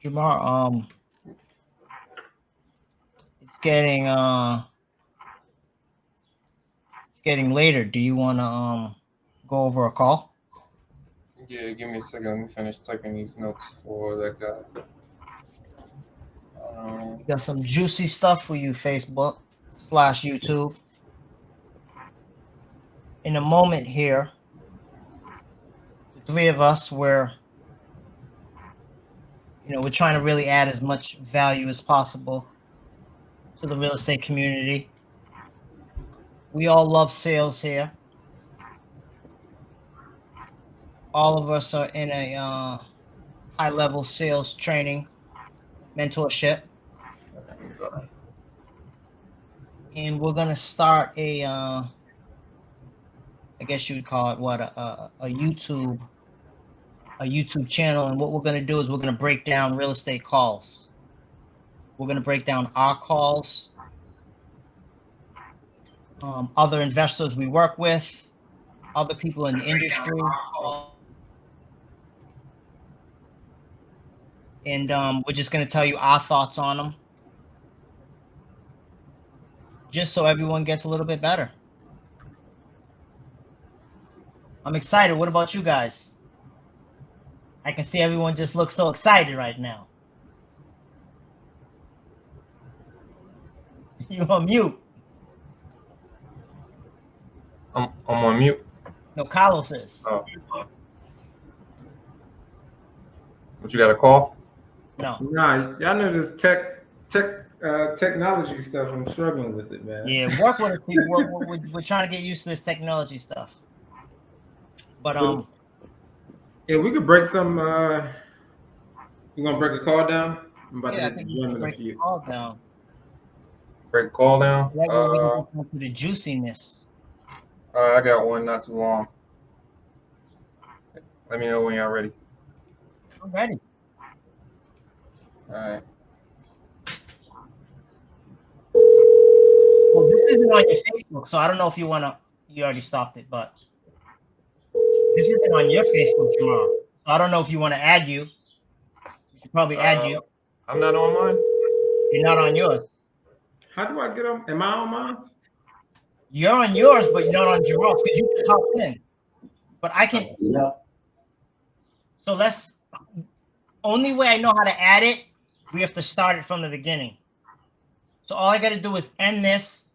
Jamar, it's getting later. Do you want to go over a call? Yeah, give me a second. Let me finish typing these notes for that guy. Got some juicy stuff for you, Facebook/YouTube. In a moment here, the three of us we're trying to really add as much value as possible to the real estate community. We all love sales here. All of us are in a high-level sales training mentorship, and we're gonna start a I guess you would call it what a YouTube channel. And what we're gonna do is we're gonna break down real estate calls. We're gonna break down our calls, other investors we work with, other people in the industry, and we're just gonna tell you our thoughts on them, just so everyone gets a little bit better. I'm excited. What about you guys? I can see everyone just looks so excited right now. You on mute. I'm on mute. No, Carlos is. Oh. What, you got a call? No. Nah, y'all know this technology stuff. I'm struggling with it, man. Yeah, work with it. We're trying to get used to this technology stuff. But yeah, we could break some. You gonna break a call down? I'm about yeah, to I think join we in break a the few. call down. Break a call down. That way we can get into the juiciness. I got one not too long. Let me know when y'all ready. I'm ready. All right. Well, this isn't on your Facebook, so I don't know if you already stopped it, but this isn't on your Facebook tomorrow. So I don't know if you want to add you. We should probably add you. I'm not on mine. You're not on yours. How do I get on? Am I on mine? You're on yours, but you're not on Jamal's because you just hopped in. But I can. Yeah. So only way I know how to add it, we have to start it from the beginning. So all I got to do is end this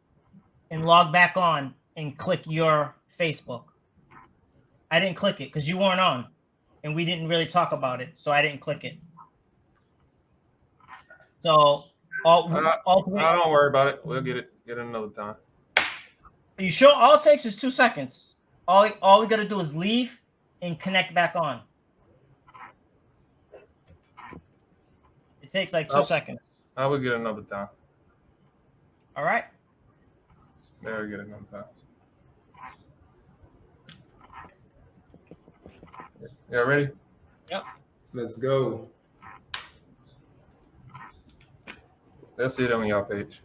and log back on and click your Facebook. I didn't click it because you weren't on, and we didn't really talk about it, so I didn't click it. So don't worry about it. We'll get it another time. Are you sure? All it takes is 2 seconds. All we got to do is leave and connect back on. It takes like 2 seconds. I will get another time. All right. There, we get another time. Y'all ready? Yep. Let's go. They'll see it on y'all page.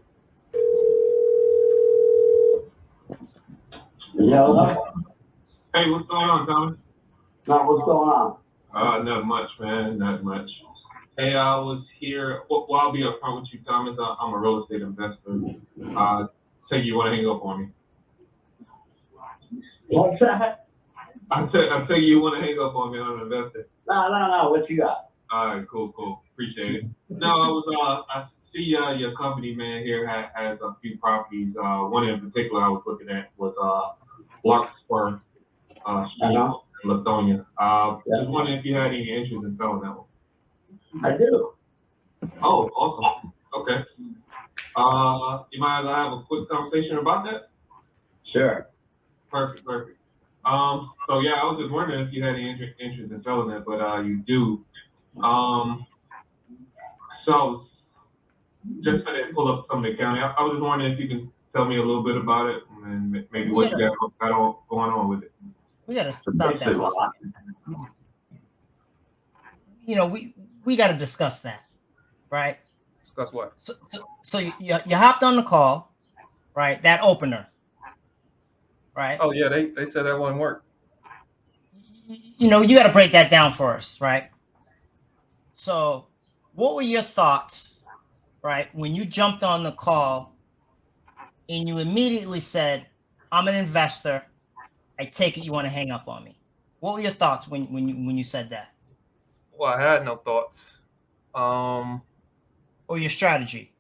Yeah. Hey, what's going on, Thomas? Now, what's going on? Not much, man. Not much. Hey, I was here. Well, I'll be upfront with you, Thomas. I'm a real estate investor. Take you want to hang up on me? What's that? I tell you want to hang up on me. I'm an investor. No. What you got? All right, cool. Appreciate it. No, I see your company, man, here has a few properties. One in particular I was looking at was Larkspur Street in Lithonia. Just wondering if you had any interest in selling that one. I do. Oh, awesome. Okay. You mind if I have a quick conversation about that? Sure. Perfect. So yeah, I was just wondering if you had any interest in selling that, but you do. So just to pull up some of the county, I was just wondering if you can tell me a little bit about it and maybe what you got going on with it. We got to stop that for a second. We got to discuss that, right? Discuss what? So you hopped on the call, right? That opener, right? Oh yeah, they said that wouldn't work. You got to break that down for us, right? So what were your thoughts, right, when you jumped on the call and you immediately said, I'm an investor. I take it you want to hang up on me. What were your thoughts when you said that? Well, I had no thoughts. Um, Or your strategy?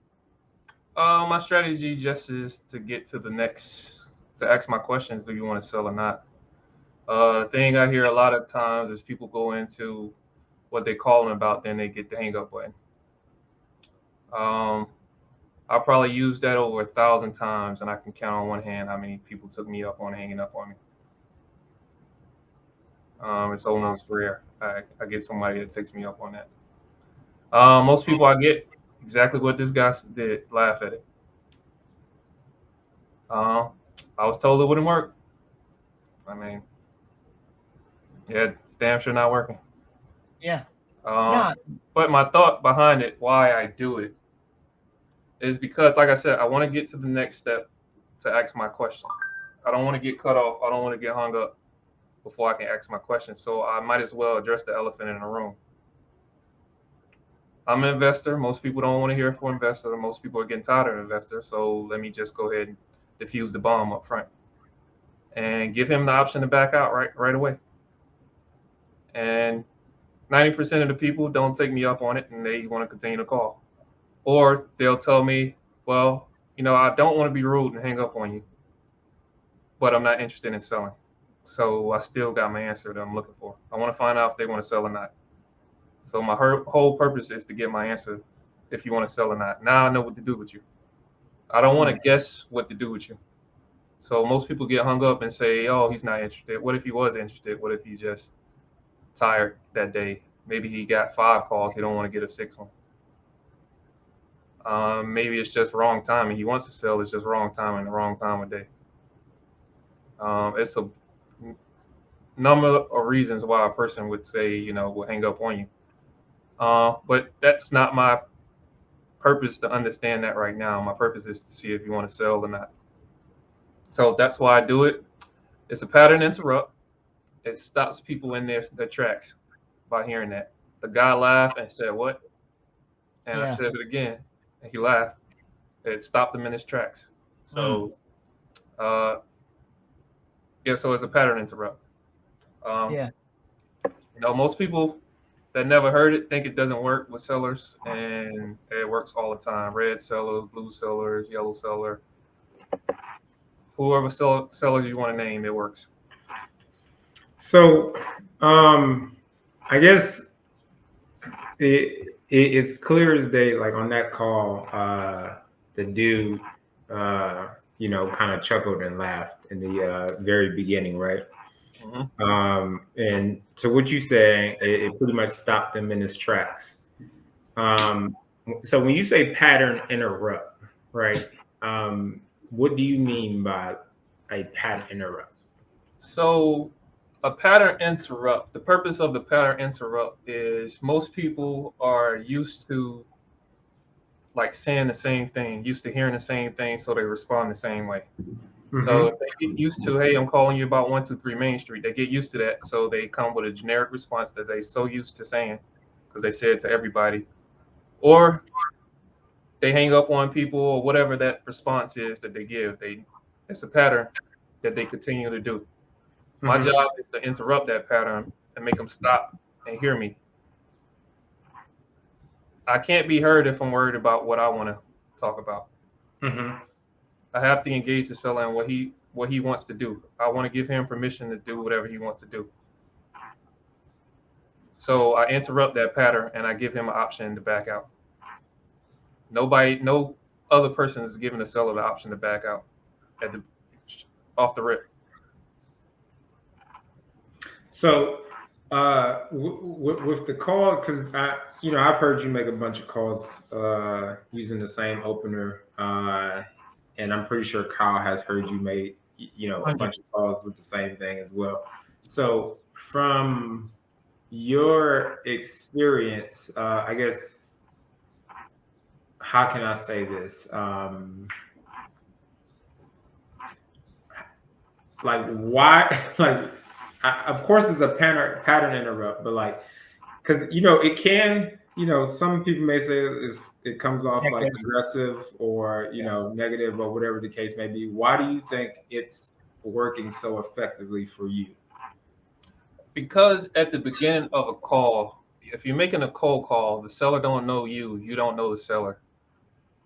my strategy just is to get to the next, to ask my questions, do you want to sell or not? The thing I hear a lot of times is people go into what they call them about, then they get the hang up button. I probably used that over 1,000 times, and I can count on one hand how many people took me up on hanging up on me. It's almost rare. I get somebody that takes me up on that. Most people I get exactly what this guy did, laugh at it. I was told it wouldn't work. I mean, yeah, damn sure not working. Yeah. Um, but my thought behind it, why I do it, is because, like I said, I want to get to the next step to ask my question. I don't want to get cut off. I don't want to get hung up before I can ask my question. So I might as well address the elephant in the room. I'm an investor. Most people don't want to hear from an investor. Most people are getting tired of investors. So let me just go ahead and defuse the bomb up front and give him the option to back out right away. And 90% of the people don't take me up on it, and they want to continue to call. Or they'll tell me, well, I don't want to be rude and hang up on you, but I'm not interested in selling. So I still got my answer that I'm looking for. I want to find out if they want to sell or not. So my whole purpose is to get my answer if you want to sell or not. Now I know what to do with you. I don't want to guess what to do with you. So most people get hung up and say, oh, he's not interested. What if he was interested? What if he's just tired that day? Maybe he got 5 calls. He don't want to get a 6th one. Maybe it's just wrong timing. He wants to sell. It's just wrong timing, the wrong time of day. It's a number of reasons why a person would say, will hang up on you. But that's not my purpose to understand that right now. My purpose is to see if you want to sell or not. So that's why I do it. It's a pattern interrupt. It stops people in their tracks by hearing that. The guy laughed and said, what? And I said it again, and he laughed. It stopped him in his tracks. So, so it's a pattern interrupt. Most people that never heard it think it doesn't work with sellers, and it works all the time. Red sellers, blue sellers, yellow seller, whoever seller you want to name, it works. So, I guess it's clear as day. Like on that call, the dude, kind of chuckled and laughed in the very beginning, right? Mm-hmm. And so what you say, it pretty much stopped him in his tracks. So when you say pattern interrupt, right? What do you mean by a pattern interrupt? So a pattern interrupt, the purpose of the pattern interrupt is most people are used to like saying the same thing, used to hearing the same thing, so they respond the same way. Mm-hmm. So if they get used to, hey, I'm calling you about 123 Main Street, they get used to that. So they come with a generic response that they're so used to saying because they say it to everybody. Or they hang up on people or whatever that response is that they give. It's a pattern that they continue to do. My job is to interrupt that pattern and make them stop and hear me. I can't be heard if I'm worried about what I want to talk about. Mm-hmm. I have to engage the seller in what he wants to do. I want to give him permission to do whatever he wants to do. So I interrupt that pattern and I give him an option to back out. No other person is giving the seller the option to back out off the rip. So with the call, because I've heard you make a bunch of calls using the same opener, and I'm pretty sure Kyle has heard you make a bunch of calls with the same thing as well. So from your experience, I guess, how can I say this? Like why? Like, of course, it's a pattern interrupt, but like, because it can some people may say it comes off like Negative. aggressive or negative or whatever the case may be. Why do you think it's working so effectively for you? Because at the beginning of a call, if you're making a cold call, the seller don't know you. You don't know the seller.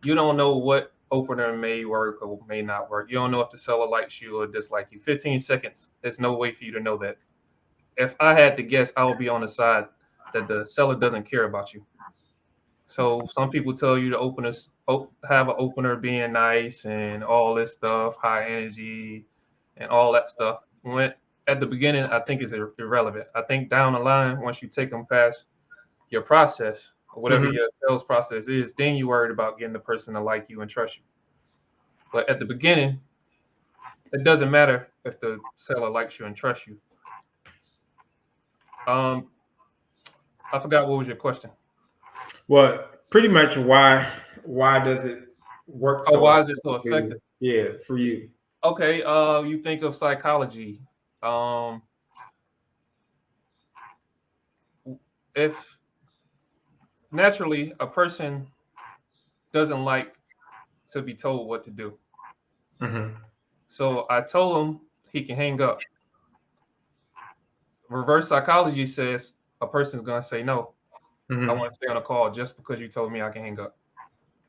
You don't know what opener may work or may not work. You don't know if the seller likes you or dislike you. 15 seconds, there's no way for you to know that. If I had to guess, I would be on the side that the seller doesn't care about you. So some people tell you to have an opener being nice and all this stuff, high energy and all that stuff. When at the beginning, I think is irrelevant. I think down the line, once you take them past your process, or whatever Mhm. your sales process is, then you worried about getting the person to like you and trust you. But at the beginning, it doesn't matter if the seller likes you and trusts you. Um, I forgot what was your question. Well, pretty much why does it work Oh, so why is it so effectively? effective? Yeah, for you. Okay, you think of psychology. Um, if naturally a person doesn't like to be told what to do, Mm-hmm. so I told him he can hang up. Reverse psychology says a person's gonna say no. I Mm-hmm. want to stay on a call just because you told me I can hang up.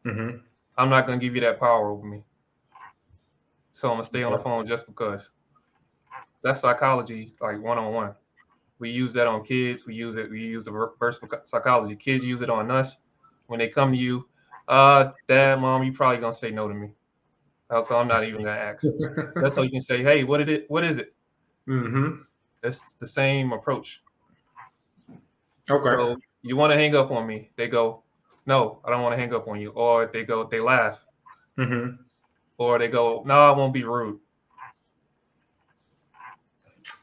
Mm-hmm. I'm not gonna give you that power over me. So I'm gonna stay on the phone just because. That's psychology, like one-on-one. We use that on kids. We use the reverse psychology. Kids use it on us when they come to you. Dad, mom, you probably gonna say no to me. So I'm not even gonna ask. That's so you can say, hey, what is it? Mm-hmm. It's the same approach. Okay. So you want to hang up on me? They go, no, I don't want to hang up on you. Or they laugh. Mm-hmm. Or they go, no, I won't be rude.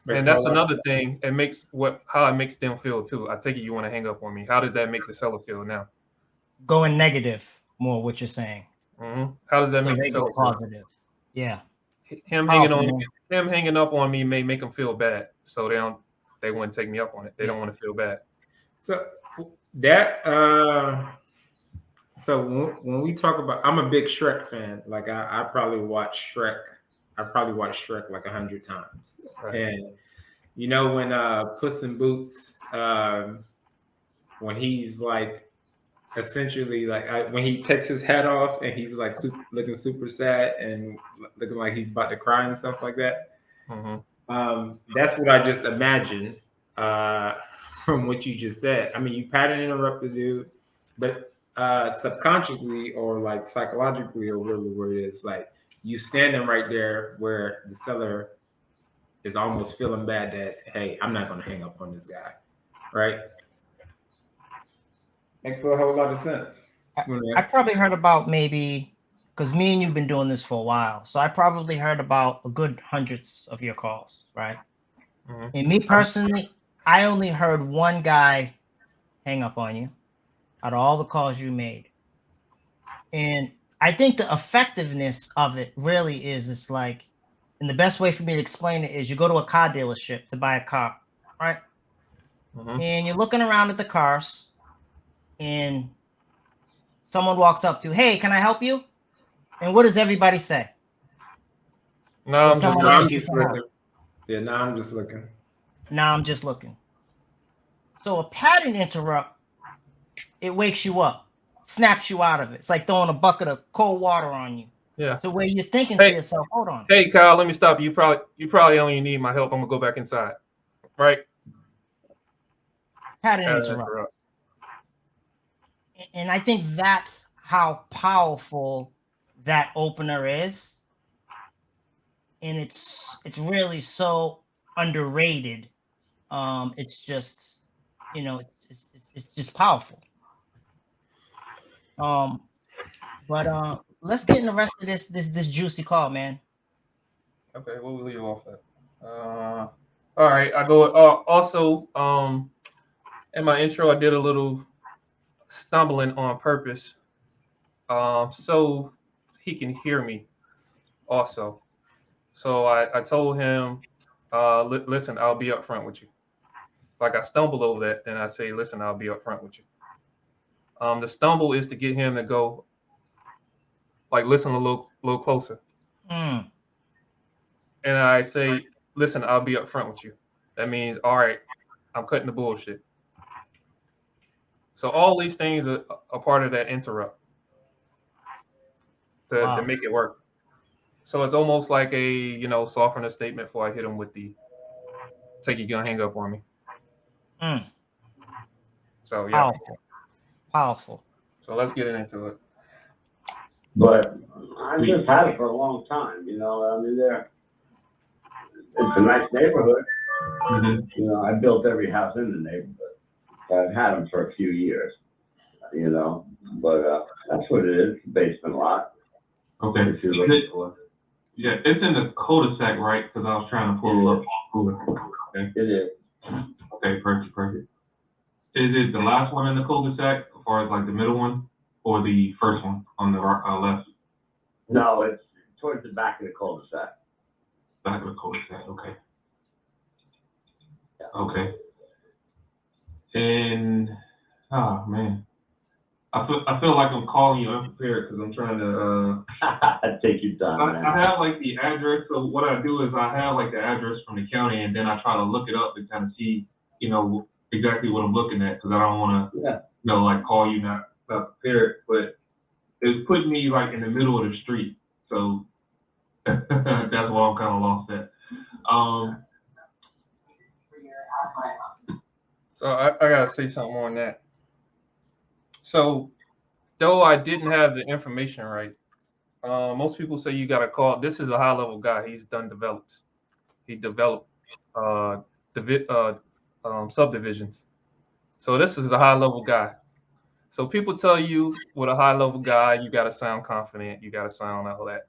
And that's another thing. It makes how it makes them feel too. I take it you want to hang up on me. How does that make the seller feel now? Going negative, more what you're saying. How does that So make the they seller go feel? positive. Yeah. Him Powerful, hanging up on me may make them feel bad. So they wouldn't take me up on it. They don't want to feel bad. So that so when we talk about, I'm a big Shrek fan. Like I probably watch Shrek. I probably watched Shrek like 100 times. Right. And when Puss in Boots, when he's like essentially like when he takes his hat off and he's like looking super sad and looking like he's about to cry and stuff like that. That's what I just imagined from what you just said. I mean, you pattern interrupt the dude, but subconsciously or like psychologically or whatever it is, like you standing right there where the seller is almost feeling bad that, hey, I'm not going to hang up on this guy, right? Makes a whole lot of sense. I probably heard about maybe, because me and you've been doing this for a while, so I probably heard about a good hundreds of your calls, right? Mm-hmm. And me personally, I only heard one guy hang up on you out of all the calls you made. And I think the effectiveness of it really is, it's like, and the best way for me to explain it is you go to a car dealership to buy a car, right? Mm-hmm. And you're looking around at the cars and someone walks up to you, hey, can I help you? And what does everybody say? No, I'm just Someone asks you for help. looking. Yeah, now I'm just looking. Now I'm just looking. So a pattern interrupt, it wakes you up, snaps you out of it. It's like throwing a bucket of cold water on you. Yeah. So where you're thinking to yourself, hold on. Hey, Kyle, let me stop you. You probably only need my help. I'm gonna go back inside. Right? Pattern interrupt. And I think that's how powerful that opener is. And it's really so underrated. It's just, it's just powerful. But let's get in the rest of this juicy call, man. Okay, we'll leave off that. All right, I go. Also, in my intro, I did a little stumbling on purpose, so he can hear me. Also, so I told him, listen, I'll be upfront with you. Like I stumbled over that, then I say, listen, I'll be upfront with you. The stumble is to get him to go, like, listen a little closer. Mm. And I say, listen, I'll be upfront with you. That means, all right, I'm cutting the bullshit. So all these things are a part of that interrupt to make it work. So it's almost like a, soften a statement before I hit him with the take your gun, hang up on me. Mm. So yeah. Powerful. So let's get into it. But I just had it for a long time, I mean, it's a nice neighborhood. Mm-hmm. I built every house in the neighborhood. So I've had them for a few years, but that's what it is, basement lot. Okay. If you're looking for Yeah, it's in the cul-de-sac, right? Because I was trying to pull up. Okay. it is. Okay, perfect. Is it the last one in the cul-de-sac, as far as like the middle one, or the first one on the left? No, it's towards the back of the cul-de-sac. Back of the cul-de-sac. Okay. Yeah. Okay. And man, I feel like I'm calling you unprepared because I'm trying to. Take your time, man. I have like the address. So what I do is I have like the address from the county, and then I try to look it up to kind of see, exactly what I'm looking at, because I don't want to, like call you not prepared. But it's putting me like in the middle of the street, so that's why I'm kind of lost at. So I gotta say something on that. So though I didn't have the information right, most people say you gotta call. This is a high level guy. He's done develops. He developed subdivisions. So this is a high level guy. So people tell you with a high level guy, you gotta sound confident. You gotta sound all that.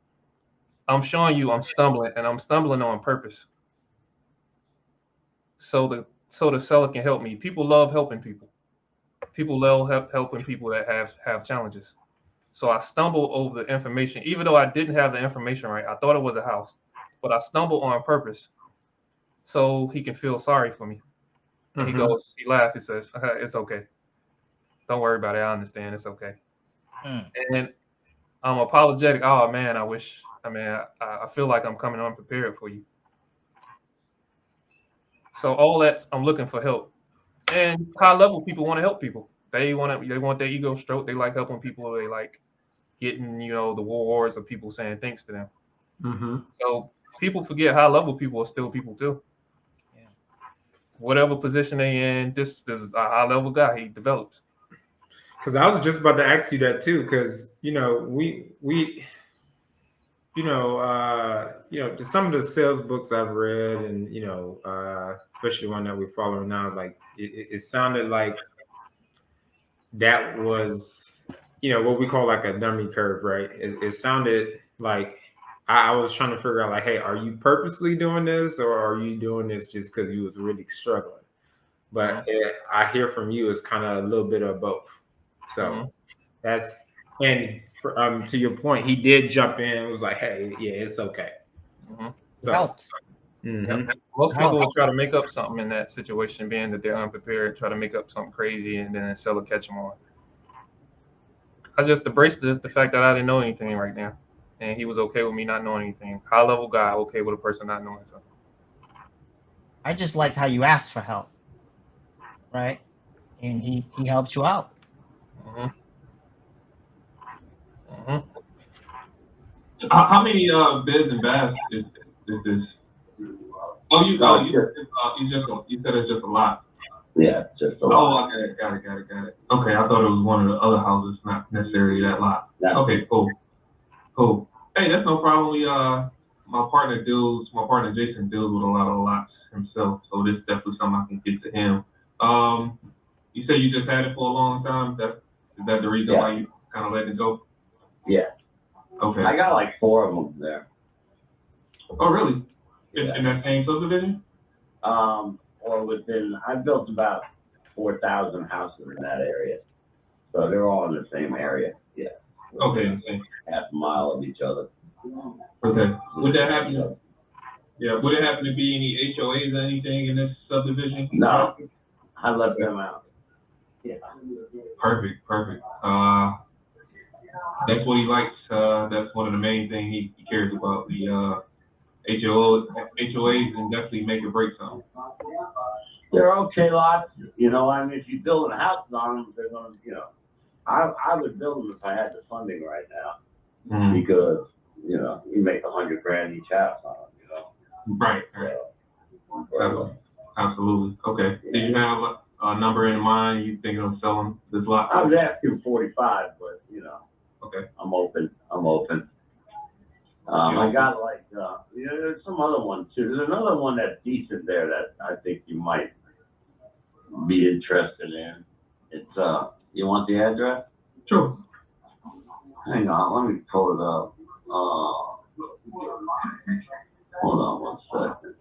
I'm showing you I'm stumbling, and I'm stumbling on purpose. So the seller can help me. People love helping people. People love helping people that have challenges. So I stumbled over the information, even though I didn't have the information right. I thought it was a house, but I stumbled on purpose so he can feel sorry for me. And he laughs, he says, it's okay. Don't worry about it. I understand. It's okay. And I'm apologetic. Oh man, I feel like I'm coming unprepared for you. So all that, I'm looking for help. And high level people want to help people. They want their ego stroked. They like helping people. They like getting, the rewards of people saying thanks to them. Mm-hmm. So people forget high level people are still people too. Yeah. Whatever position they in, this is a high level guy. He develops. Because I was just about to ask you that too. Because some of the sales books I've read, and especially one that we're following now, like it sounded like that was what we call like a dummy curve, right? It sounded like I was trying to figure out, like, hey, are you purposely doing this, or are you doing this just because you was really struggling? But I hear from you it's kind of a little bit of both. So that's, and to your point, he did jump in and was like, hey, yeah, it's okay. So, Helped. Most people will try to make up something in that situation, being that they're unprepared, try to make up something crazy, and then the seller catch them on. I just embraced the fact that I didn't know anything right now, and he was okay with me not knowing anything. High level guy, okay with a person not knowing something. I just liked how you asked for help, right? And he helped you out. How many beds and baths is this? You said it's just a lot. Yeah, just a lot. Oh, okay, got it. Okay, I thought it was one of the other houses, not necessarily that lot. Okay, cool. Hey, that's no problem. My partner Jason deals with a lot of lots himself, so this is definitely something I can get to him. You say you just had it for a long time. Is that the reason why you kind of let it go? Yeah. Okay. I got like 4 of them there. Oh, really? In that same subdivision? I built about 4,000 houses in that area. So they're all in the same area. Yeah. Okay. Half a mile of each other. Okay. Would that happen? Yeah. Would it happen to be any HOAs or anything in this subdivision? No. I let them out. Yeah. Perfect. That's what he likes. That's one of the main things he cares about. The HOAs and definitely make or break something. They're okay lots, you know, I mean, if you build a house on them, they're gonna, you know, I would build them if I had the funding right now, Mhm. because, you know, you make $100,000 each house on them, you know. Right. Absolutely. Okay. Did you have a number in mind? You thinking of selling this lot? I was asking 45, but, you know, Okay. I'm open. I got like, you know, there's some other one too. There's another one that's decent there that I think you might be interested in. It's, you want the address? Sure. Hang on, let me pull it up. Hold on 1 second.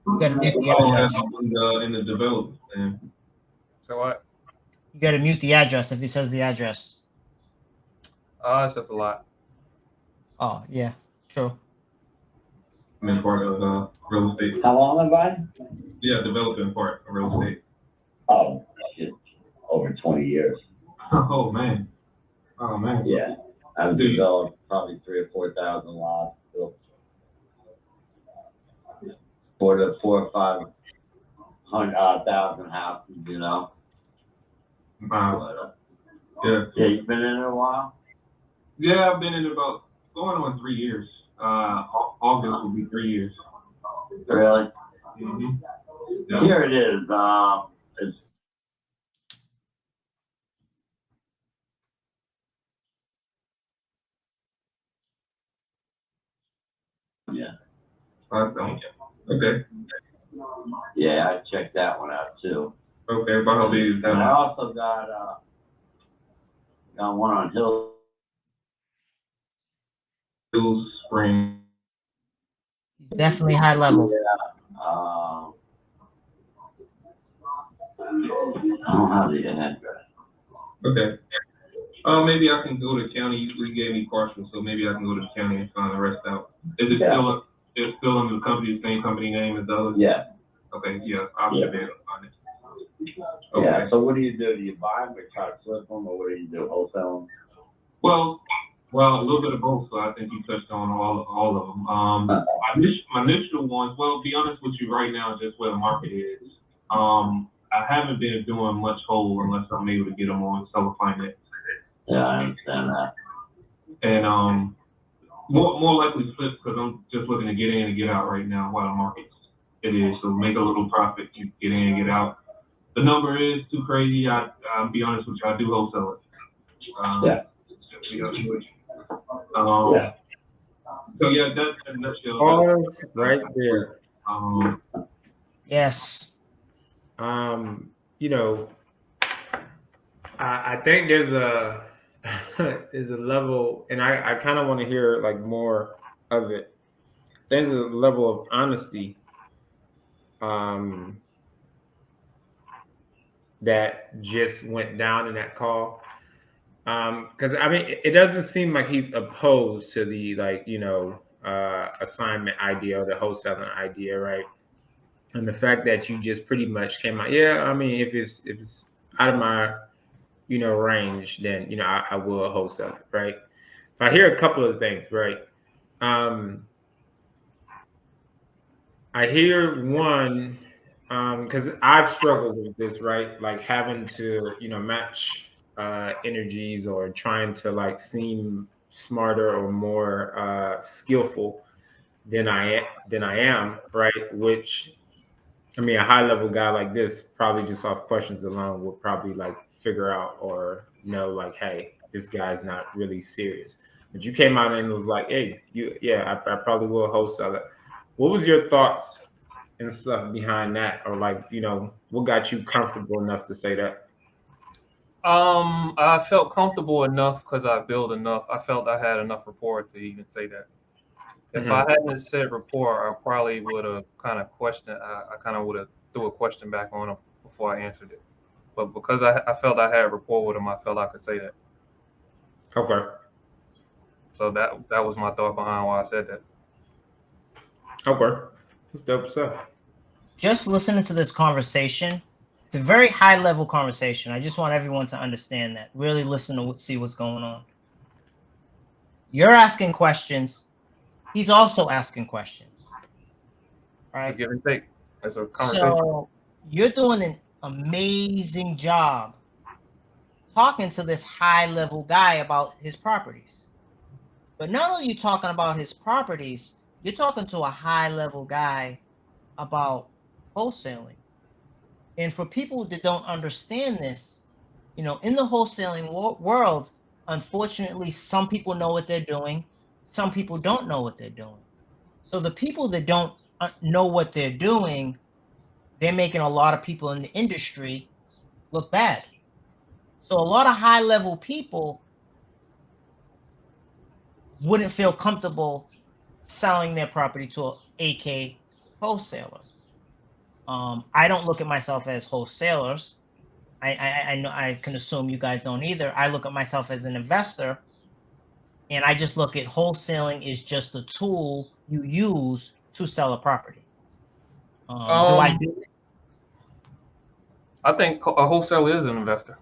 You gotta mute the Oh, address. that's in the development. Man. So what? You gotta mute the address if he says the address. It's just a lot. Oh yeah, true. I'm in part of real estate. How long have I? Yeah, developing part of real estate. Oh, shit. Over 20 years. Oh man. Yeah. I've developed probably 3,000 or 4,000 lots. Built 4 or 500,000 houses, you know. Wow. But, yeah, you've been in it a while? Yeah, I've been in about going on 3 years. August will be 3 years. Really? Mm-hmm. Here it is. It's yeah. Okay. Yeah, I checked that one out too. Okay. About how big is And I that? also got one on Hill. Hills Spring. He's definitely high level. I don't have the address. Okay. Maybe I can go to county. You gave me partial, so maybe I can go to the county and find the rest out. Is it still? It's still under the company, same company name as the others? Yeah. Okay. Yeah. I should be able to find it. Okay. Yeah. So what do? Do you buy them or try to flip them, or what do you do? Wholesale them? Well, a little bit of both. So I think you touched on all of them. My initial ones. Well, to be honest with you, right now, just where the market is. I haven't been doing much whole unless I'm able to get them on seller finance. Yeah, I understand that. And more likely flip because I'm just looking to get in and get out right now while the market it is. So make a little profit, you get in and get out. The number is too crazy. I'll be honest with you, I do wholesale it. Yeah. Yeah. So yeah, that's in a nutshell. Pause right there. Yes. You know, I think there's a level, and I kind of want to hear like more of it. There's a level of honesty that just went down in that call. Because I mean, it doesn't seem like he's opposed to the assignment idea or the wholesaling idea, right? And the fact that you just pretty much came out, yeah. I mean, if it's out of my range, then I will wholesale it, right? So I hear a couple of things, right? I hear one, because I've struggled with this, right? Like having to match energies or trying to like seem smarter or more skillful than I am, right? Which, I mean, a high level guy like this, probably just off questions alone, would probably like figure out or know like, hey, this guy's not really serious. But you came out and was like, hey, I probably will wholesale it. What was your thoughts and stuff behind that, or like, what got you comfortable enough to say that? I felt comfortable enough because I built enough. I felt I had enough rapport to even say that. If I hadn't said rapport, I probably would have kind of questioned. I kind of would have threw a question back on him before I answered it. But because I felt I had rapport with him, I felt I could say that. Okay. So that was my thought behind why I said that. Okay. That's dope stuff. Just listening to this conversation, It's a very high level conversation. I just want everyone to understand that. Really listen to see what's going on. You're asking questions. He's also asking questions. It's a Right? give and take. It's a conversation. So you're doing an amazing job talking to this high level guy about his properties. But not only are you talking about his properties, you're talking to a high level guy about wholesaling. And for people that don't understand this, in the wholesaling world, unfortunately, some people know what they're doing. Some people don't know what they're doing. So the people that don't know what they're doing, they're making a lot of people in the industry look bad. So a lot of high level people wouldn't feel comfortable selling their property to an AK wholesaler. I don't look at myself as wholesalers. I know I can assume you guys don't either. I look at myself as an investor, and I just look at wholesaling is just a tool you use to sell a property. Do I do it? I think a wholesaler is an investor.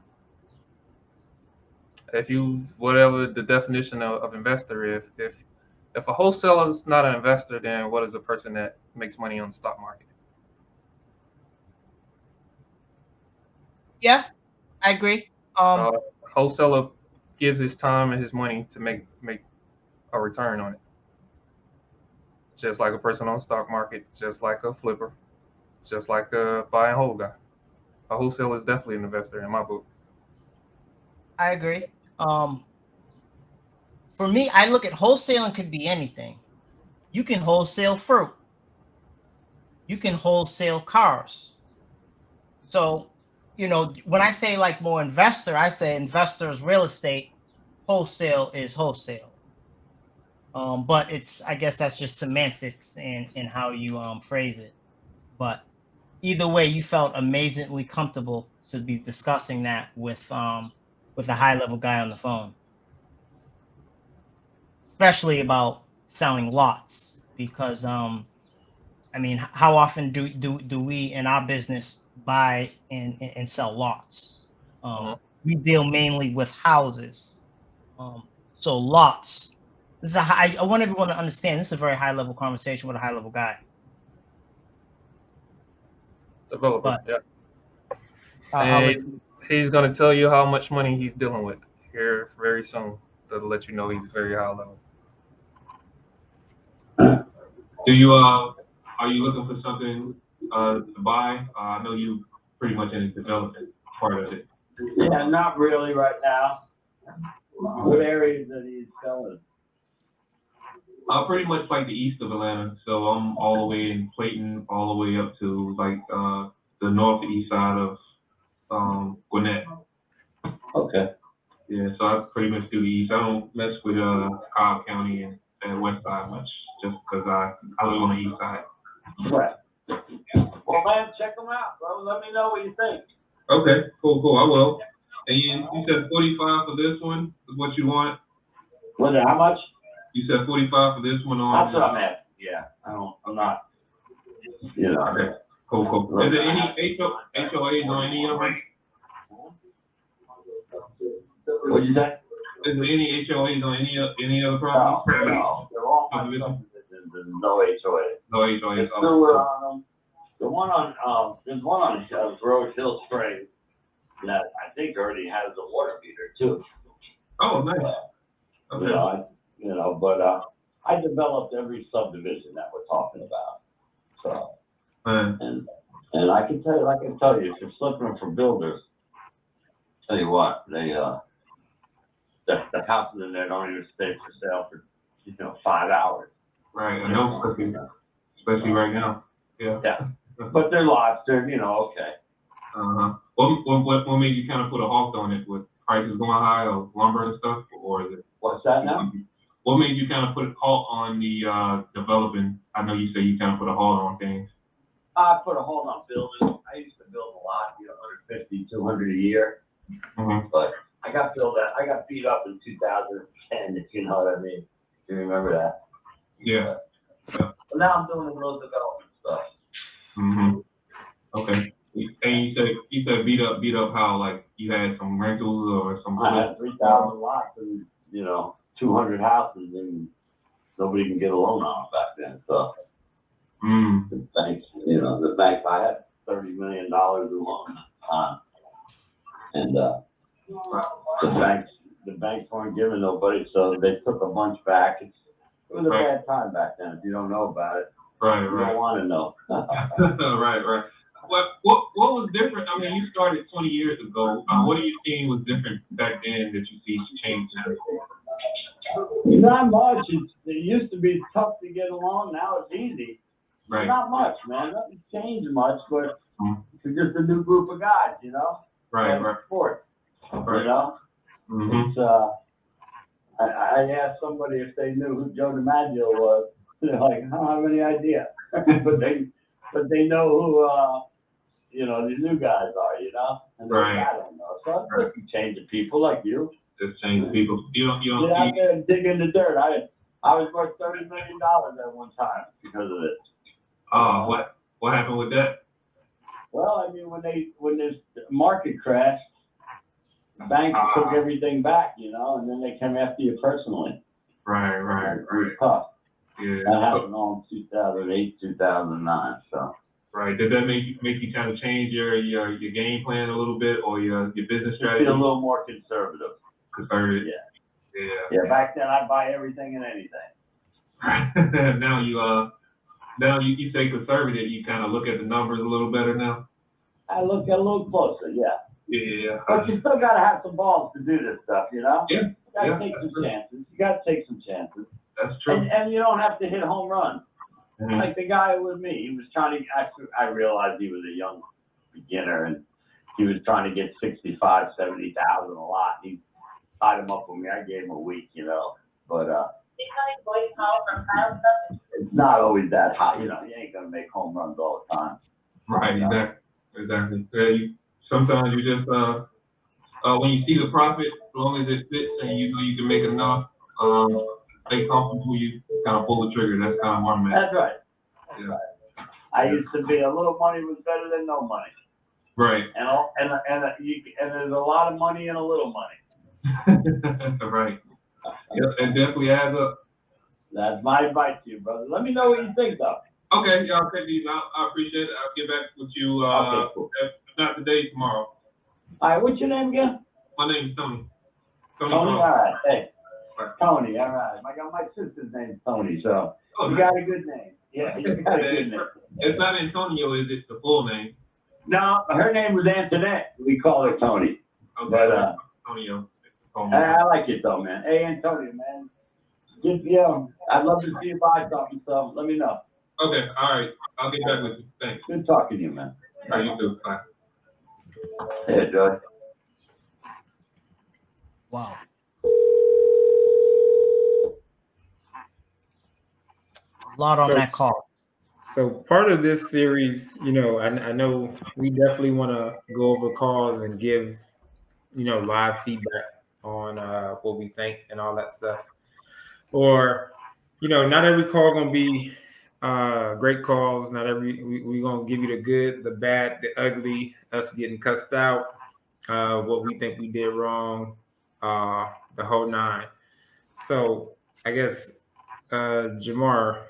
Whatever the definition of investor is, if a wholesaler is not an investor, then what is a person that makes money on the stock market? Yeah, I agree. Wholesaler gives his time and his money to make a return on it. Just like a person on the stock market, just like a flipper, just like a buy and hold guy. A wholesaler is definitely an investor in my book. I agree. For me, I look at wholesaling could be anything. You can wholesale fruit. You can wholesale cars. So, when I say like more investor, I say investors real estate, wholesale is wholesale. But I guess that's just semantics in how you phrase it. But either way, you felt amazingly comfortable to be discussing that with a high level guy on the phone, especially about selling lots, because how often do we in our business buy and sell lots? We deal mainly with houses, so lots. This is I want everyone to understand. This is a very high level conversation with a high level guy. Developer, But, yeah. And he's going to tell you how much money he's dealing with here very soon to let you know he's very high level. Are you looking for something to buy? I know you pretty much in the development part of it. Yeah, not really right now. What areas are these selling? Pretty much like the east of Atlanta. So I'm all the way in Clayton, all the way up to like the northeast side of Gwinnett. Okay. Yeah, so I pretty much do the east. I don't mess with Cobb County and west side much, just because I live on the east side. Right. Well, man, check them out, bro. Let me know what you think. Okay, cool. I will. And you said 45 for this one is what you want? Was it how much? You said 45 for this one on. That's what I'm at. Yeah, I'm not. Okay, cool. Is there any HOAs on any of them? What'd you say? Is there any HOAs on any other properties? No. They're all my subdivisions and no HOA. No HOAs. There's sewer on them. There's one on Rose Hill Spring that I think already has a water meter too. Oh, nice. Okay. But I developed every subdivision that we're talking about. So, and I can tell you, if you're slipping from builders, tell you what, the houses in there don't even stay for sale for 5 hours. Right, I know, especially right now. Yeah. Yeah, but they're lots. They're okay. What made you kind of put a halt on it? With prices going high of lumber and stuff, or is it? What's that now? What made you kind of put a halt on the developing? I know you say you kind of put a halt on things. I put a hold on building. I used to build a lot, 150, 200 a year. Mm-hmm. But I got beat up in 2010, if you know what I mean. Do you remember that? Yeah. But now I'm doing the road development stuff. Mm-hmm. Okay. And you said beat up how like you had some rentals or some. I had 3,000 lots and, 200 houses, and nobody can get a loan on them back then, so. Mm. The banks, I had $30 million in loans on. And, the banks weren't giving nobody, so they took a bunch back. It was a bad time back then. If you don't know about it, Right, you right. don't want to know. Right. What was different? I mean, you started 20 years ago. What are you seeing was different back then that you see change now? Not much. It used to be tough to get along. Now it's easy. Right. Not much, man. Nothing's changed much, but it's just a new group of guys, Right. Sport, Right. Mm-hmm. It's, I asked somebody if they knew who Joe DiMaggio was. They're like, I don't have any idea. but they know who, the new guys are, And Right. I don't know. So it's just a change of people like you. Just change people. You don't Get out see. there and dig in the dirt. I was worth $30 million at one time because of it. What happened with that? Well, I mean, when this market crashed, the banks took everything back, and then they came after you personally. Right. It was tough. Yeah. That happened all in 2008, 2009. So. Right. Did that make you kind of change your game plan a little bit or your business strategy? Be a little more conservative. Conservative. Yeah. Yeah. Yeah. Back then, I'd buy everything and anything. Now you say conservative. You kind of look at the numbers a little better now. I look a little closer, yeah. Yeah. But you still gotta have some balls to do this stuff, Yeah. You gotta Yeah. take some chances. You gotta take some chances. That's true. And you don't have to hit home runs. Mhm. Like the guy with me, he was trying to. I realized he was a young beginner, and he was trying to get 65, 70,000 a lot. He tied him up with me. I gave him a week, But it's not always that high. You ain't gonna make home runs all the time. Right. Exactly. Yeah, sometimes you just when you see the profit, as long as it fits and you know you can make enough, stay comfortable, you kind of pull the trigger. That's kind of one man. That's right. Yeah. I used to be a little money was better than no money, Right. and there's a lot of money and a little money. Right. Yep, it definitely adds up. That's my advice to you, brother. Let me know what you think, though. Okay, y'all take these out. I appreciate it. I'll get back with you. Okay, cool. If not today, tomorrow. All right, what's your name again? My name's Tony. Tony. Brown. All right, hey, Right. Tony. All right, my sister's name's Tony, so Oh, you got a good name. Yeah, you got a good name. It's not Antonio, is it? The full name. No, her name was Antoinette. We call her Tony. Okay. But Antonio. I like it though, man. Hey, Antonio, man. I'd love to see you buy something. So let me know. Okay, all right. I'll get back with you. Thanks. Good talking to you, man. All right, you too. Bye. Hey, Joy. Wow. A lot on So- that call. So part of this series, I know we definitely want to go over calls and give, live feedback on what we think and all that stuff. Or, not every call gonna be great calls. Not every we gonna give you the good, the bad, the ugly, us getting cussed out, what we think we did wrong, the whole nine. So I guess Jamar.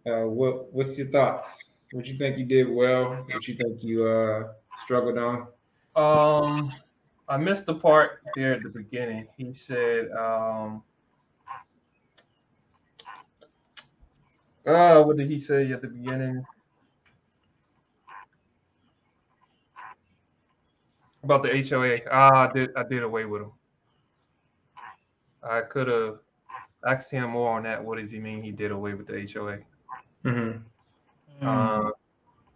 What's your thoughts? What you think you did well? What you think you struggled on? I missed the part there at the beginning. He said, what did he say at the beginning? About the HOA. I did away with him. I could have asked him more on that. What does he mean he did away with the HOA? Mm-hmm.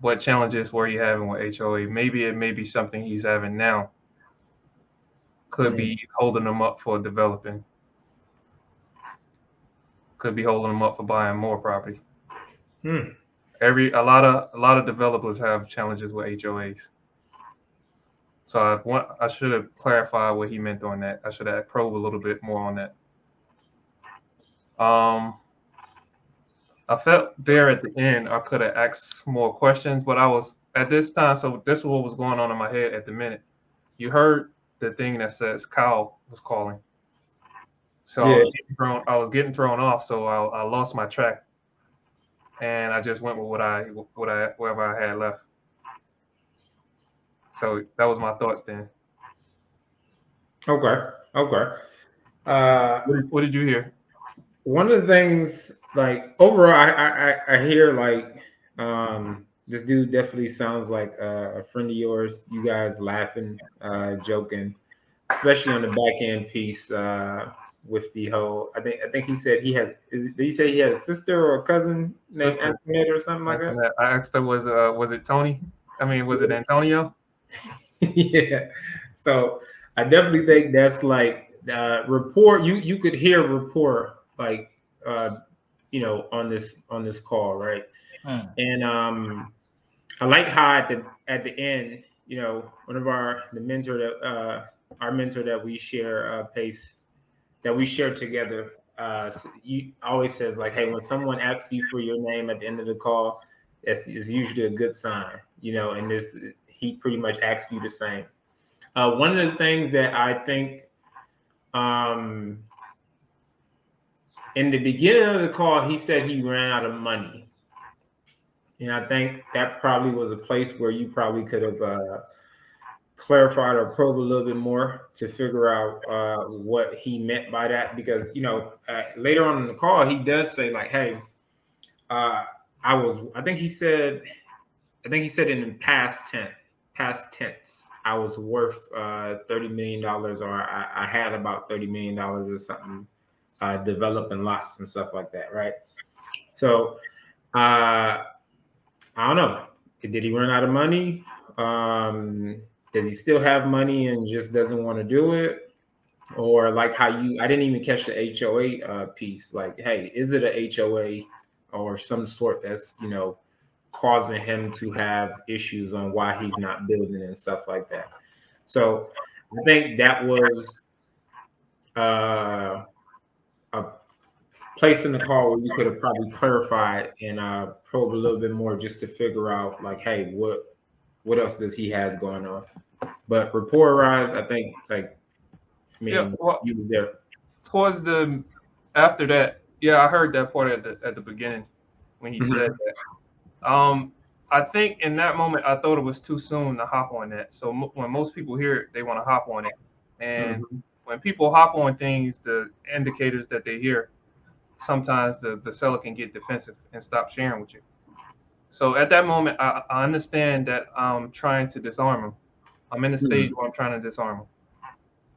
What challenges were you having with HOA? Maybe it may be something he's having now. Could be holding them up for developing. Could be holding them up for buying more property. A lot of developers have challenges with HOAs. So I should have clarified what he meant on that. I should have probed a little bit more on that. I felt there at the end I could have asked more questions, but I was at this time, so this is what was going on in my head at the minute. You heard the thing that says Kyle was calling. So Yeah. I was getting thrown off, so I lost my track, and I just went with whatever I had left. So that was my thoughts then. Okay. What did you hear? One of the things, like overall, I hear like this dude definitely sounds like a friend of yours. You guys laughing, joking, especially on the back end piece with the whole. I think he said he had. Did he say he had a sister or a cousin named Sister. Antoinette or something like that? I asked her, was it Tony? I mean, was it Antonio? Yeah. So I definitely think that's like rapport. You could hear rapport like on this call, right? And I like how at the end, one of our mentor that we share Pace, that we share together, you always says like, hey, when someone asks you for your name at the end of the call, that's is usually a good sign, and this he pretty much asks you the same. One of the things that I think in the beginning of the call, he said he ran out of money. And I think that probably was a place where you probably could have clarified or probed a little bit more to figure out what he meant by that. Because, later on in the call, he does say like, hey, I think he said in past tense, I was worth $30 million, or I had about $30 million or something, developing lots and stuff like that, right? So I don't know. Did he run out of money? Does he still have money and just doesn't want to do it? Or like how I didn't even catch the HOA piece. Like, hey, is it a HOA or some sort that's, causing him to have issues on why he's not building and stuff like that? So I think that was a place in the call where you could have probably clarified and probe a little bit more just to figure out like, hey, what else does he has going on? But rapport wise, I think you were there. Towards after that, yeah, I heard that part at the beginning when he said that. I think in that moment I thought it was too soon to hop on that. So when most people hear it, they want to hop on it, and when people hop on things, the indicators that they hear, sometimes the seller can get defensive and stop sharing with you. So at that moment, I understand that I'm trying to disarm him. I'm in the stage where I'm trying to disarm him.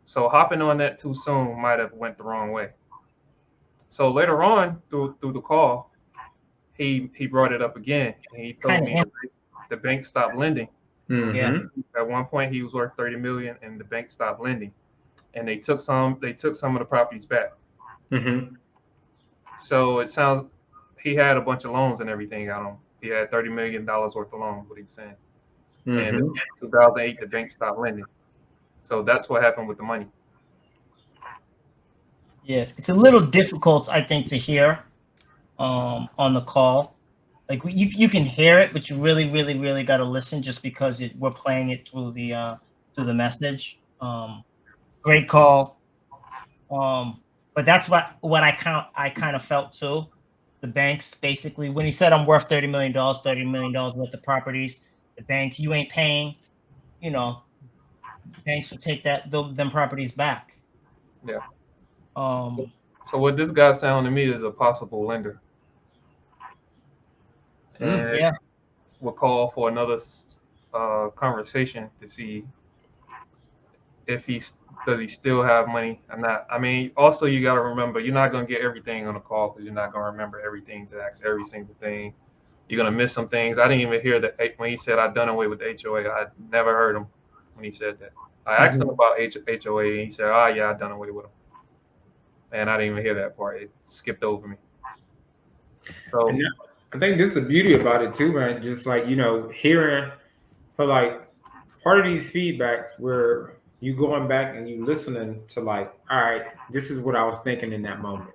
So hopping on that too soon might have went the wrong way. So later on through the call, he brought it up again, and he told me the bank stopped lending. Yeah. At one point, he was worth $30 million, and the bank stopped lending, and they took some of the properties back. So it sounds he had a bunch of loans and everything on him. He had $30 million worth of loans, what he was saying. And in 2008, the bank stopped lending. So that's what happened with the money. Yeah, it's a little difficult, I think, to hear on the call. Like you can hear it, but you really, really, really got to listen, just because we're playing it through the message. Great call. But that's what I kind of felt too. The banks basically, when he said I'm worth $30 million worth of properties, the bank, you ain't paying, banks would take them properties back. Yeah. So what this guy sounded to me is a possible lender. And yeah, we'll call for another conversation to see if does he still have money or not. I mean, also you got to remember, you're not going to get everything on the call because you're not going to remember everything to ask every single thing. You're going to miss some things. I didn't even hear that when he said I'd done away with the HOA. I never heard him when he said that. I asked him about HOA, and he said, "Oh yeah, I've done away with them." And I didn't even hear that part. It skipped over me. So I think this is the beauty about it too, man. Just like, hearing, but like part of these feedbacks where you going back and you listening to like, all right, this is what I was thinking in that moment.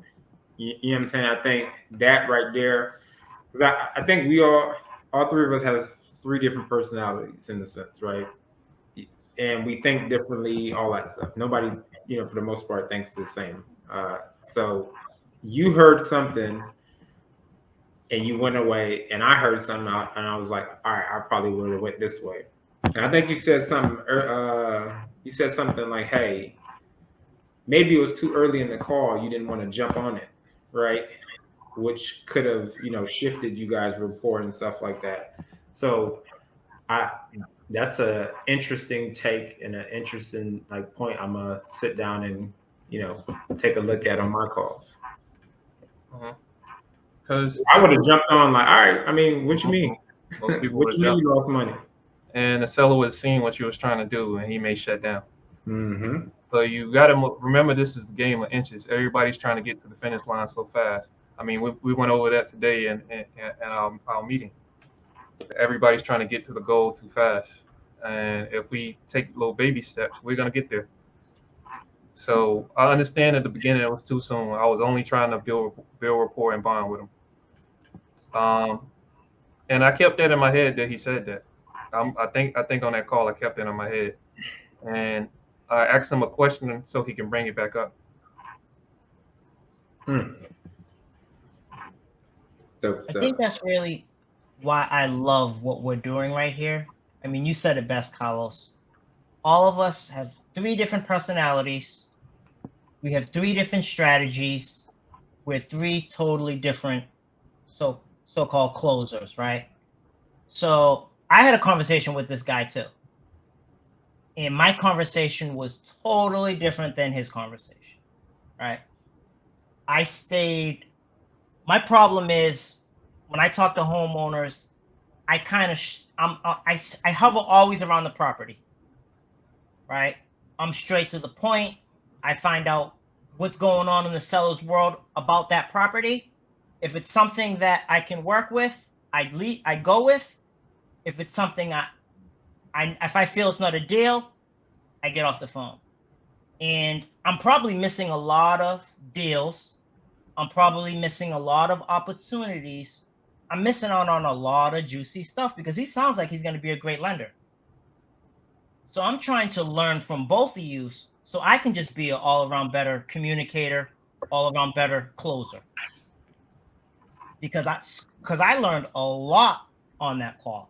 You know what I'm saying? I think that right there, I think we all three of us have three different personalities in a sense, right? And we think differently, all that stuff. Nobody, for the most part, thinks the same. So you heard something and you went away, and I heard something and I was like, all right, I probably would have went this way. And I think you said something. You said something like, "Hey, maybe it was too early in the call. You didn't want to jump on it, right?" Which could have, shifted you guys' rapport and stuff like that. So, that's a interesting take and an interesting point. I'm gonna sit down and take a look at on my calls. Because I would have jumped on all right. I mean, what you mean? most people What would you mean jump, you lost money? and the seller was seeing what you was trying to do, and he may shut down. Mm-hmm. So you got to remember, this is a game of inches. Everybody's trying to get to the finish line so fast. I mean, we went over that today in our meeting. Everybody's trying to get to the goal too fast, and if we take little baby steps, we're gonna get there. So I understand at the beginning it was too soon. I was only trying to build rapport and bond with him. And I kept that in my head that he said that. I think on that call I kept that in my head, and I asked him a question so he can bring it back up. Dope I stuff. think that's really why I love what we're doing right here. I mean, you said it best, Carlos. All of us have 3 different personalities. We have 3 different strategies. We're 3 totally different so-called closers, right? So I had a conversation with this guy too. And my conversation was totally different than his conversation, right? My problem is when I talk to homeowners, I kind of I hover always around the property, right? I'm straight to the point. I find out what's going on in the seller's world about that property. If it's something that I can work with, I go with. If it's something if I feel it's not a deal, I get off the phone. And I'm probably missing a lot of deals. I'm probably missing a lot of opportunities. I'm missing out on a lot of juicy stuff because he sounds like he's going to be a great lender. So I'm trying to learn from both of you so I can just be an all-around better communicator, all-around better closer. Because I learned a lot on that call.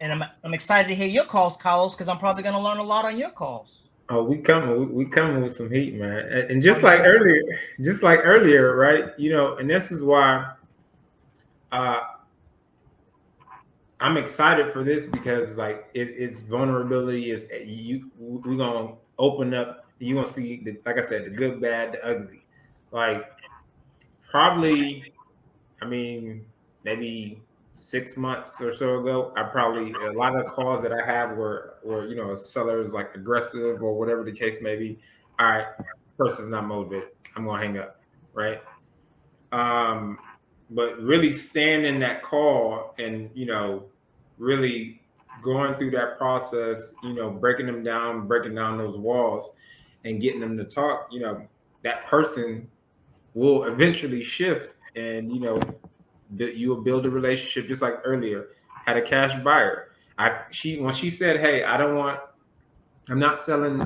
And I'm excited to hear your calls, Carlos, because I'm probably going to learn a lot on your calls. Oh, we coming with some heat, man. And just like earlier, right? And this is why I'm excited for this because it's vulnerability. We're gonna open up. You're gonna see like I said, the good, bad, the ugly. Probably, I mean, maybe 6 months or so ago, a lot of calls that I have were a seller is aggressive or whatever the case may be. All right, this person's not motivated. I'm gonna hang up, right? But really staying in that call and really going through that process, breaking down those walls and getting them to talk, that person will eventually shift and you'll build a relationship. Just like earlier, had a cash buyer. When she said, "Hey, I'm not selling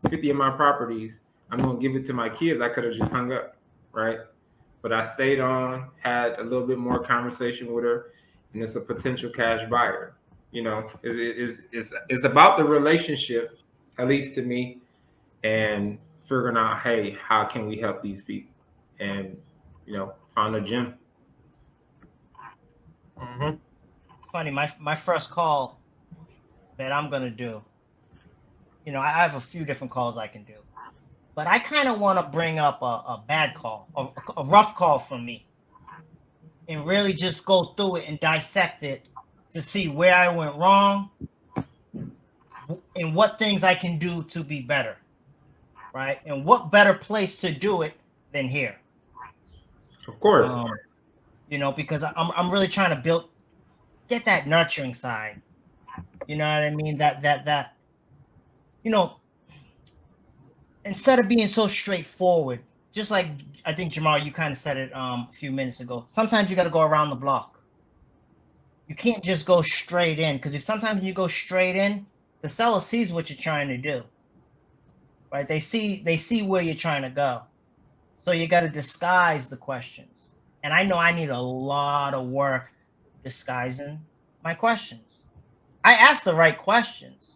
50 of my properties. I'm gonna give it to my kids," I could have just hung up, right? But I stayed on, had a little bit more conversation with her, and it's a potential cash buyer. It's about the relationship, at least to me, and figuring out, hey, how can we help these people, and find a gem. Mm-hmm. It's funny, my first call that I'm gonna do. I have a few different calls I can do, but I kind of want to bring up a bad call, a rough call from me, and really just go through it and dissect it to see where I went wrong and what things I can do to be better, right? And what better place to do it than here? Of course. Because I'm really trying to get that nurturing side. You know what I mean? That instead of being so straightforward, just like I think Jamal, you kind of said it a few minutes ago. Sometimes you got to go around the block. you can't just go straight in, because if sometimes you go straight in, the seller sees what you're trying to do, right? They see where you're trying to go, so you got to disguise the questions. And I know I need a lot of work disguising my questions. I ask the right questions,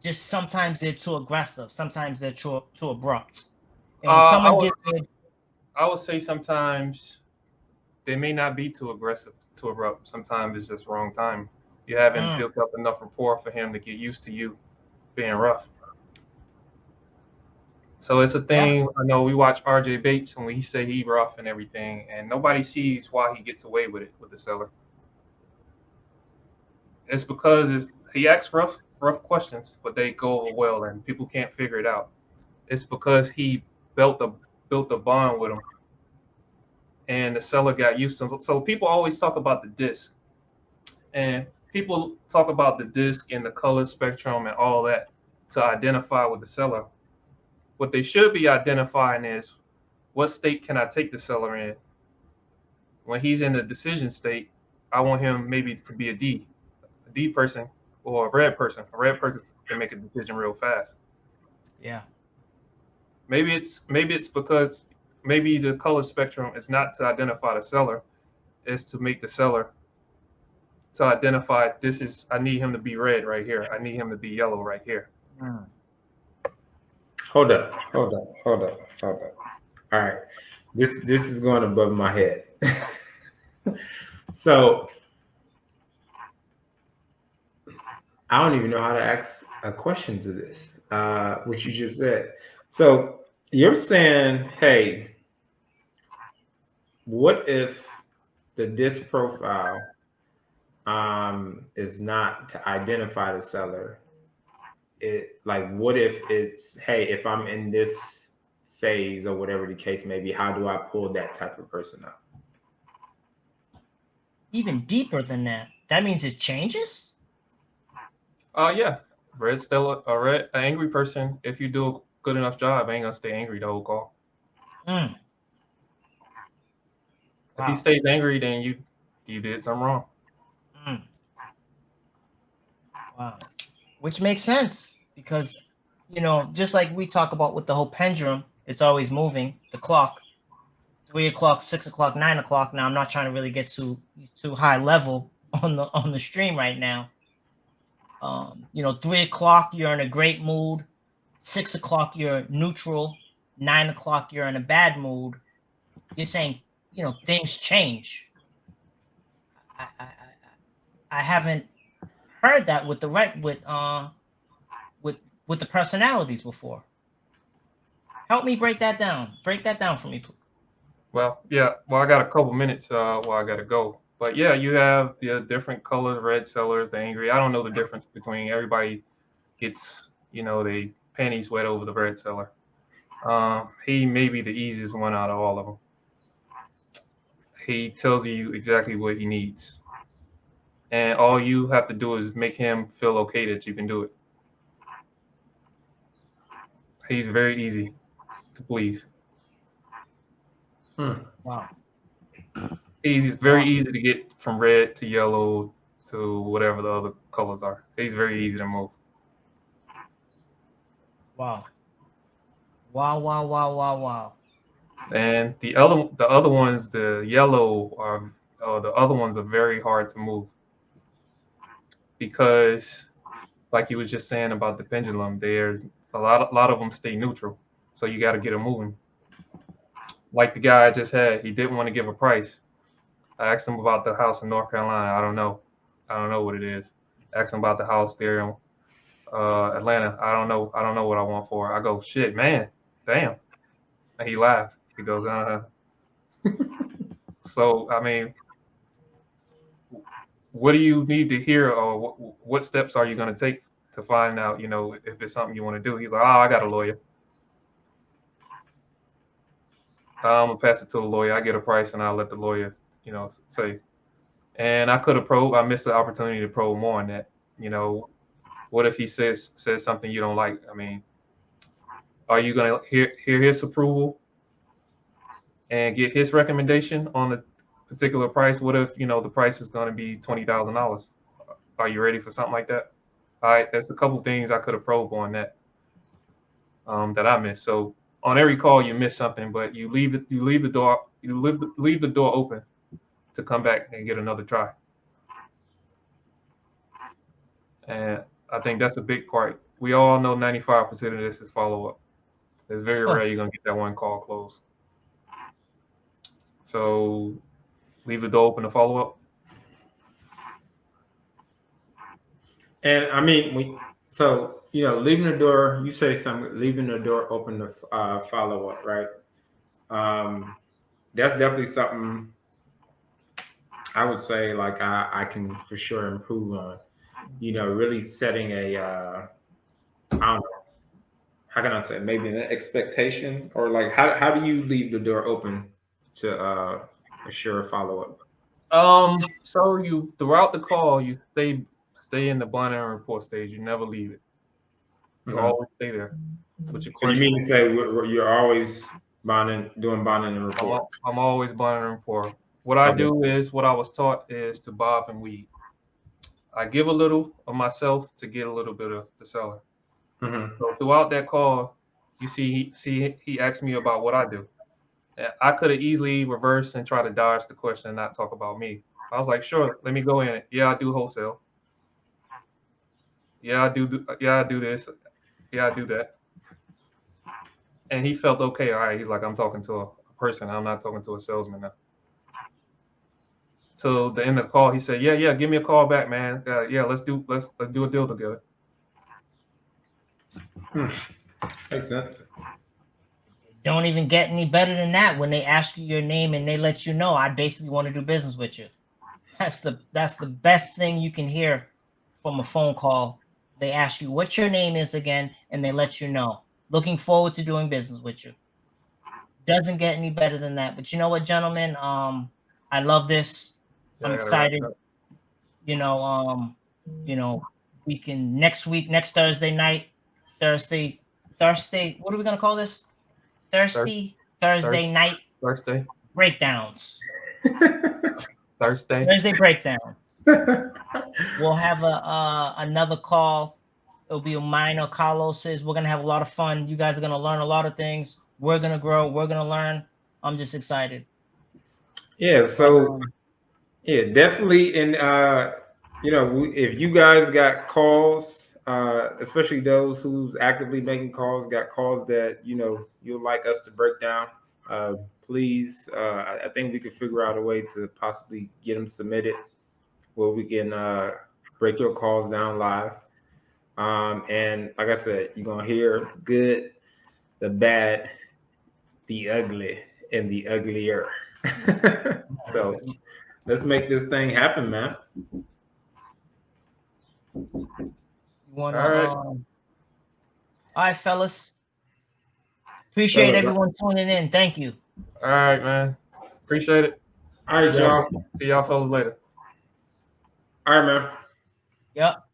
just sometimes they're too aggressive, sometimes they're too abrupt. And when someone gives me, I would say sometimes they may not be too aggressive, too abrupt. Sometimes it's just wrong time. You haven't built up enough rapport for him to get used to you being rough. So it's a thing. I know we watch RJ Bates when he say he rough and everything, and nobody sees why he gets away with it with the seller. It's because he asks rough questions, but they go over well, and people can't figure it out. It's because he built a bond with him, and the seller got used to him. So people always talk about the disc, and people talk about the disc and the color spectrum and all that to identify with the seller. What they should be identifying is, what state can I take the seller in? When he's in the decision state, I want him maybe to be a D person or a red person. A red person can make a decision real fast. Yeah. Maybe it's because maybe the color spectrum is not to identify the seller, it's to make the seller to identify I need him to be red right here. I need him to be yellow right here. Hold up. All right. This is going above my head. So I don't even know how to ask a question to this, what you just said. So you're saying, hey, what if the disc profile is not to identify the seller? What if it's, hey, if I'm in this phase or whatever the case may be, how do I pull that type of person up? Even deeper than that. That means it changes? Yeah. An angry person, if you do a good enough job, ain't gonna stay angry the whole call. Wow. If he stays angry, then you did something wrong. Wow. Which makes sense, because, just like we talk about with the whole pendulum, it's always moving, the clock, 3 o'clock, 6 o'clock, 9 o'clock. Now, I'm not trying to really get too high level on the stream right now. 3 o'clock, you're in a great mood. 6 o'clock, you're neutral. 9 o'clock, you're in a bad mood. You're saying, things change. I haven't heard that with the with the personalities before. Help me break that down. Break that down for me, please. Well, yeah. Well, I got a couple minutes while I gotta go. But yeah, you have the different colors, red sellers, the angry. I don't know the difference between everybody gets, they panties wet over the red seller. He may be the easiest one out of all of them. He tells you exactly what he needs. And all you have to do is make him feel okay that you can do it. He's very easy to please. Wow. He's very easy to get from red to yellow to whatever the other colors are. He's very easy to move. Wow. Wow. And the other ones, the yellow the other ones are very hard to move, because, like you was just saying about the pendulum, there's a lot of them stay neutral, so you got to get them moving. Like the guy I just had, he didn't want to give a price. I asked him about the house in North Carolina. I don't know what it is. Asked him about the house there in Atlanta. I don't know what I want for it. I go, shit, man, damn. And he laughed. He goes, So, I mean, what do you need to hear, or what steps are you going to take to find out, if it's something you want to do? He's like, I got a lawyer. I'm going to pass it to a lawyer. I get a price and I'll let the lawyer, say. And I could have I missed the opportunity to probe more on that. What if he says something you don't like? I mean, are you going to hear his approval and get his recommendation on the particular price? What if, the price is going to be $20,000? Are you ready for something like that? All right, there's a couple things I could have probed on that that I missed. So on every call you miss something, but you leave the door open to come back and get another try. And I think that's a big part. We all know 95% of this is follow up. It's very rare you're gonna get that one call closed. So leave the door open to follow up. And I mean, leaving the door, you say something, leaving the door open to follow up, right? That's definitely something I would say like I can for sure improve on. Really setting a, I don't know, how can I say, maybe an expectation, or like how do you leave the door open to assure follow up? So you throughout the call, you stay in the bond and report stage. You never leave it. You always stay there. With your So you mean to say you're always doing bonding and report? I'm always bonding and report. What I do is what I was taught is to bob and weed. I give a little of myself to get a little bit of the seller. So throughout that call, you see he asked me about what I do. I could have easily reversed and try to dodge the question and not talk about me. I was like, sure, let me go in. Yeah, I do wholesale. Yeah, I do. Yeah, I do this. Yeah, I do that. And he felt okay. All right. He's like, I'm talking to a person. I'm not talking to a salesman now. So the end of the call, he said, yeah, give me a call back, man. Yeah, let's do a deal together. Makes sense. Don't even get any better than that when they ask you your name and they let you know I basically want to do business with you. That's the best thing you can hear from a phone call. They ask you what your name is again, and they let you know. Looking forward to doing business with you. Doesn't get any better than that. But you know what, gentlemen? I love this. I'm excited. We can next Thursday night, Thursday. What are we gonna call this? Thursday night breakdowns. Thursday breakdown. We'll have another call. It'll be mine or Carlos's. We're gonna have a lot of fun. You guys are gonna learn a lot of things. We're gonna grow. We're gonna learn. I'm just excited. Yeah. So definitely. And if you guys got calls, especially those who's actively making calls, got calls that you'd like us to break down, please. I think we could figure out a way to possibly get them submitted where we can break your calls down live. And like I said, you're gonna hear good, the bad, the ugly, and the uglier. So let's make this thing happen, man. All right, fellas. Appreciate everyone tuning in. Thank you. All right, man. Appreciate it. All right, y'all. See y'all fellas later. All right, man. Yep.